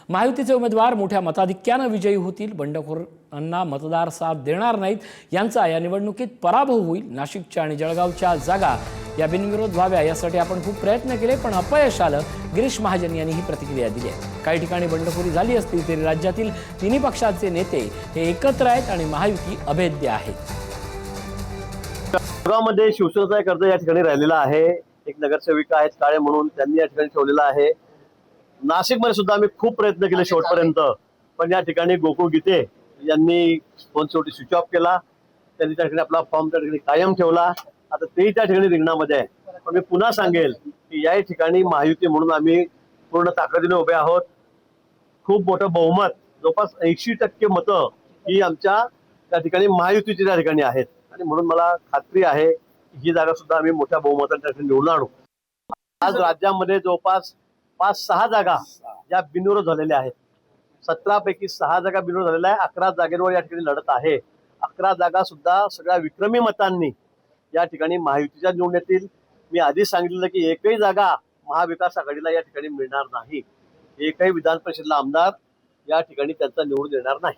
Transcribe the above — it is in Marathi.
महायुतीचे उमेदवार मोठ्या मताधिक्याने विजयी होतील, बंडखोरांना मतदार साथ देणार नाहीत, यांचा या निवडणुकीत पराभव होईल। नाशिकच्या आणि जळगावच्या जागा या बिनविरोध व्हाव्या यासाठी आपण खूप प्रयत्न केले, पण अपयश आलं। गिरीश महाजन यांनी ही प्रतिक्रिया दिली आहे। काही ठिकाणी बंडखोरी झाली असती तरी राज्यातील तिन्ही पक्षाचे नेते हे एकत्र आहेत आणि महायुती अभेद्य आहे। जळगावमध्ये शिवसेनेचा एक अर्ज या ठिकाणी राहिलेला आहे। एक नगरसेविका आहेत काळे म्हणून, त्यांनी या ठिकाणी ठेवलेला आहे। नाशिकमध्ये सुद्धा आम्ही खूप प्रयत्न केले शेवटपर्यंत, पण या ठिकाणी गोकुळ गीते यांनी फोन शेवटी स्विच ऑफ केला। त्यांनी त्या ठिकाणी आपला फॉर्म त्या ठिकाणी कायम ठेवला। आता तेही त्या ठिकाणी रिंगणामध्ये आहे। पण मी पुन्हा सांगेल की या ठिकाणी महायुती म्हणून आम्ही पूर्ण ताकदीने उभे आहोत। खूप मोठं बहुमत, जवळपास 80% मतं ही आमच्या त्या ठिकाणी महायुतीची त्या ठिकाणी आहेत आणि म्हणून मला खात्री आहे की ही जागा सुद्धा आम्ही मोठ्या बहुमताने त्या ठिकाणी निवडून आणू। आज राज्यामध्ये जवळपास 5-6 जागा या बिनविरोध झालेल्या आहेत। 17 पैकी 6 जागा बिनविरोध झालेल्या आहे। 11 जागेवर या ठिकाणी लढत आहे। 11 जागा सुद्धा सगळ्या विक्रमी मतांनी या ठिकाणी महायुतीच्या निवडून येतील। मी आधी सांगितलं की एकही जागा महाविकास आघाडीला या ठिकाणी मिळणार नाही। एकही विधान परिषदेला आमदार या ठिकाणी त्यांचा निवडून येणार नाही।